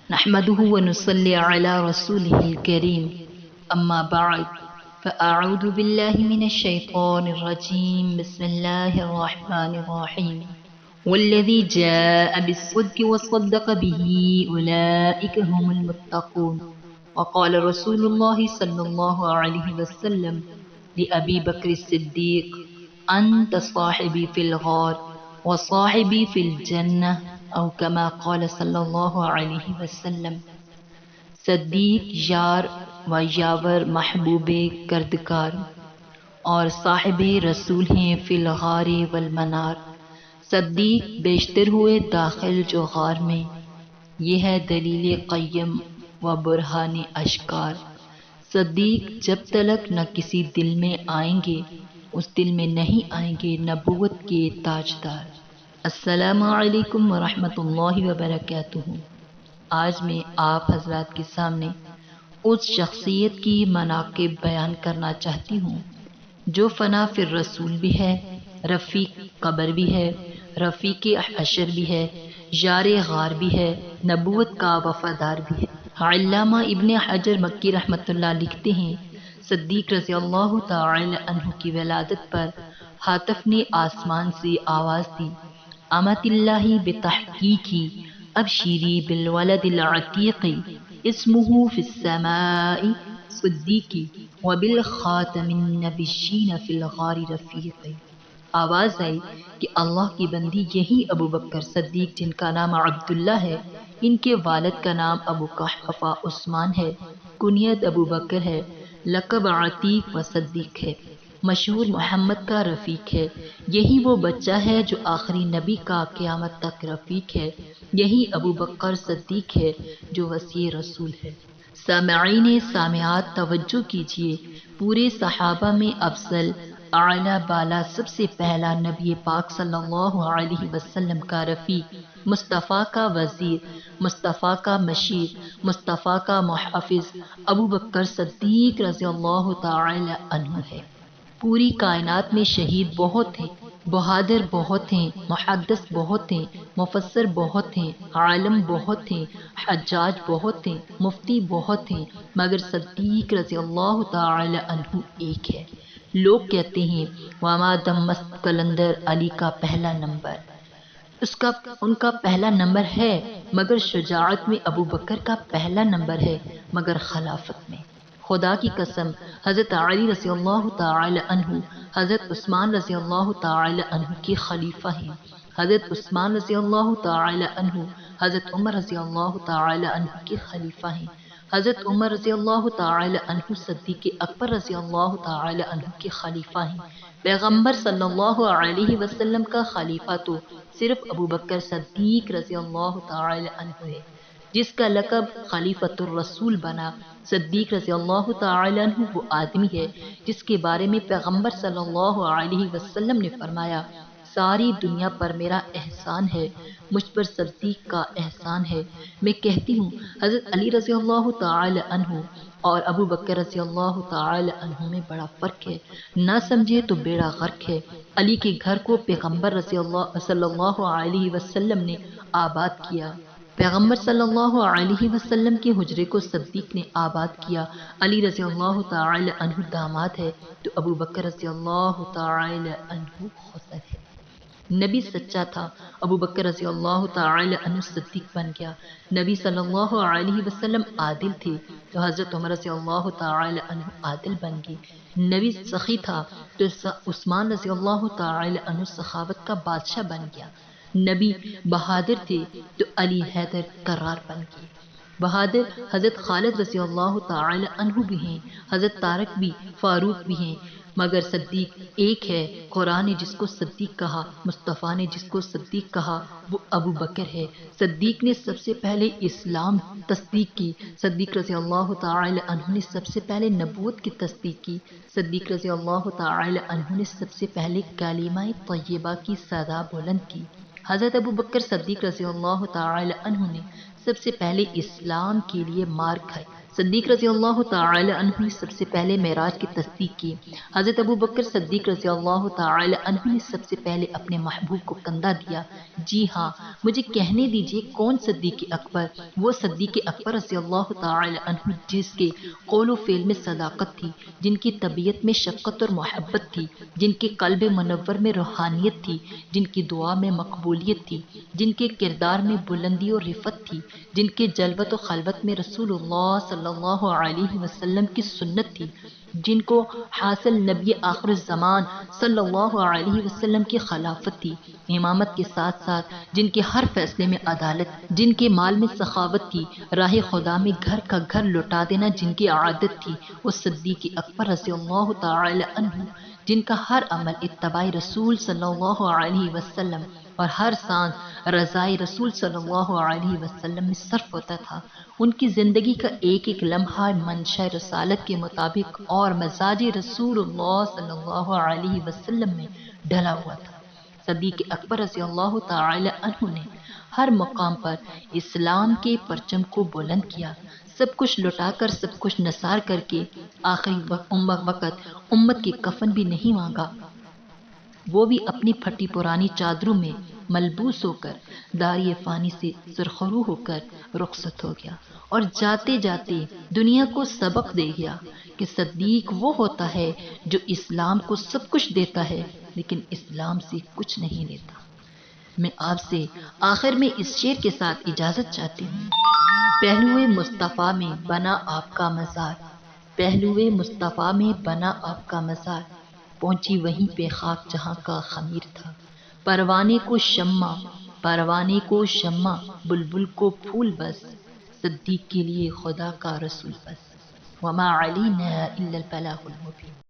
نحمده ونصلي على رسوله الكريم أما بعد فأعوذ بالله من الشيطان الرجيم بسم الله الرحمن الرحيم والذي جاء بالصدق وصدق به أولئك هم المتقون وقال رسول الله صلى الله عليه وسلم لأبي بكر الصديق أنت صاحبي في الغار وصاحبي في الجنة او کما قال صلی اللہ علیہ وسلم۔ صدیق یار و یاور محبوب کردگار اور صاحب رسول ہیں فی الغار والمنار۔ صدیق بیشتر ہوئے داخل جو غار میں، یہ ہے دلیل قیم و برہان اشکار۔ صدیق جب تلک نہ کسی دل میں آئیں گے، اس دل میں نہیں آئیں گے نبوت کے تاجدار۔ السلام علیکم ورحمۃ اللہ وبرکاتہ۔ آج میں آپ حضرات کے سامنے اس شخصیت کی مناقب بیان کرنا چاہتی ہوں جو فنا فی الرسول بھی ہے، رفیق قبر بھی ہے، رفیق حشر بھی ہے، یار غار بھی ہے، نبوت کا وفادار بھی ہے۔ علامہ ابن حجر مکی رحمۃ اللہ لکھتے ہیں، صدیق رضی اللہ تعالی عنہ کی ولادت پر ہاتف نے آسمان سے آواز دی، امت اللہ بتحقیقی ابشری بالولد العتیق اسمہ فی السماء صدیقی وبالخاتم النبیین فی الغار رفیق۔ آواز آئی کہ اللہ کی بندی یہی ابو بکر صدیق جن کا نام عبداللہ ہے، ان کے والد کا نام ابو قحافہ عثمان ہے، کنیت ابو بکر ہے، لقب عتیق و صدیق ہے، مشہور محمد کا رفیق ہے۔ یہی وہ بچہ ہے جو آخری نبی کا قیامت تک رفیق ہے، یہی ابو بکر صدیق ہے جو وصی رسول ہے۔ سامعین سامعات توجہ کیجیے، پورے صحابہ میں افضل اعلیٰ بالا سب سے پہلا نبی پاک صلی اللہ علیہ وسلم کا رفیق، مصطفیٰ کا وزیر، مصطفیٰ کا مشیر، مصطفیٰ کا محافظ ابو بکر صدیق رضی اللہ تعالی عنہ ہے۔ پوری کائنات میں شہید بہت ہیں، بہادر بہت ہیں، محدث بہت ہیں، مفسر بہت ہیں، عالم بہت ہیں، حجاج بہت ہیں، مفتی بہت ہیں، مگر صدیق رضی اللہ تعالی عنہ ایک ہے۔ لوگ کہتے ہیں وما دمست کلندر علی کا پہلا نمبر، ان کا پہلا نمبر ہے، مگر شجاعت میں ابو بکر کا پہلا نمبر ہے، مگر خلافت میں خدا کی قسم حضرت علی رضی اللہ تعالی عنہ حضرت عثمان رضی اللہ تعالی عنہ کے خلیفہ ہیں، حضرت عثمان رضی اللہ تعالی عنہ حضرت عمر رضی اللہ تعالی عنہ کے خلیفہ ہیں، حضرت عمر رضی اللہ تعالی عنہ صدیق اکبر رضی اللہ تعالی عنہ کے خلیفہ ہیں۔ پیغمبر صلی اللہ علیہ وسلم کا خلیفہ تو صرف ابو بکر صدیق رضی اللہ تعالی عنہ ہے، جس کا لقب خلیفۃ الرسول بنا۔ صدیق رضی اللہ تعالی عنہ وہ آدمی ہے جس کے بارے میں پیغمبر صلی اللہ علیہ وسلم نے فرمایا، ساری دنیا پر میرا احسان ہے، مجھ پر صدیق کا احسان ہے۔ میں کہتی ہوں حضرت علی رضی اللہ تعالی عنہ اور ابو بکر رضی اللہ تعالی عنہ میں بڑا فرق ہے، نہ سمجھے تو بیڑا غرق ہے۔ علی کے گھر کو پیغمبر صلی اللہ علیہ وسلم نے آباد کیا، پیغمبر صلی اللہ علیہ وسلم کے حجرے کو صدیق نے آباد کیا۔ علی رضی اللہ تعالی عنہ داماد ہے تو ابو بکر رضی اللہ تعالی عنہ خسر ہے۔ نبی سچا تھا، ابو بکر رضی اللہ تعالی عنہ صدیق بن گیا۔ نبی صلی اللہ علیہ وسلم عادل تھے تو حضرت عمر رضی اللہ تعالی عنہ عادل بن گئے۔ نبی سخی تھا تو عثمان رضی اللہ تعالی عنہ سخاوت کا بادشاہ بن گیا۔ نبی بہادر تھے تو علی حیدر کرار بن گئے۔ بہادر حضرت خالد رضی اللہ تعالی عنہ بھی ہیں، حضرت طارق بھی، فاروق بھی ہیں، مگر صدیق ایک ہے۔ قرآن نے جس کو صدیق کہا، مصطفیٰ نے جس کو صدیق کہا، وہ ابو بکر ہے۔ صدیق نے سب سے پہلے اسلام تصدیق کی، صدیق رضی اللہ تعالی عنہ نے سب سے پہلے نبوت کی تصدیق کی، صدیق رضی اللہ تعالی عنہ نے سب سے پہلے کلمہ طیبہ کی صدا بلند کی۔ حضرت ابو بکر صدیق رضی اللہ تعالی عنہ نے سب سے پہلے اسلام کے لیے مار کھائی۔ صدیق رضی اللہ تعالی عنہ نے سب سے پہلے معراج کی تصدیق کی۔ حضرت ابو بکر صدیق رضی اللہ تعالی عنہ نے سب سے پہلے اپنے محبوب کو کندھا دیا۔ جی ہاں، مجھے کہنے دیجئے کون صدیق اکبر؟ وہ صدیق اکبر رضی اللہ تعالی عنہ جس کے قول و فعل میں صداقت تھی، جن کی طبیعت میں شفقت اور محبت تھی، جن کے قلب منور میں روحانیت تھی، جن کی دعا میں مقبولیت تھی، جن کے کردار میں بلندی اور رفت تھی، جن کے جلوت و خلوت میں رسول اللہ صلی اللہ علیہ وسلم کی سنت تھی، جن کو حاصل نبی آخر الزمان صلی اللہ علیہ وسلم کی خلافت تھی، امامت کے ساتھ ساتھ جن کے ہر فیصلے میں عدالت، جن کے مال میں سخاوت تھی، راہ خدا میں گھر کا گھر لوٹا دینا جن کی عادت تھی، وہ صدیق اکبر رضی اللہ تعالی عنہ جن کا ہر عمل اتباع رسول صلی اللہ علیہ وسلم اور ہر سانس رضائے رسول صلی اللہ علیہ وسلم میں صرف ہوتا تھا، ان کی زندگی کا ایک ایک لمحہ منشا رسالت کے مطابق اور مزاج رسول اللہ صلی اللہ علیہ وسلم میں ڈلا ہوا تھا۔ صدیق اکبر رضی اللہ تعالی عنہ نے ہر مقام پر اسلام کے پرچم کو بلند کیا، سب کچھ لٹا کر سب کچھ نثار کر کے آخری وقت امت کی کفن بھی نہیں مانگا، وہ بھی اپنی پھٹی پرانی چادروں میں ملبوس ہو کر داری فانی سے سرخرو ہو کر رخصت ہو گیا، اور جاتے جاتے دنیا کو سبق دے گیا کہ صدیق وہ ہوتا ہے جو اسلام کو سب کچھ دیتا ہے لیکن اسلام سے کچھ نہیں لیتا۔ میں آپ سے آخر میں اس شعر کے ساتھ اجازت چاہتی ہوں۔ پہلوئے مصطفیٰ میں بنا آپ کا مزار، پہلوئے مصطفیٰ میں بنا آپ کا مزار، پہنچی وہیں پہ خاک جہاں کا خمیر تھا، پروانے کو شمع، پروانے کو شمع، بلبل کو پھول، بس صدیق کے لیے خدا کا رسول بس، وما علینا الا البلاغ المبین۔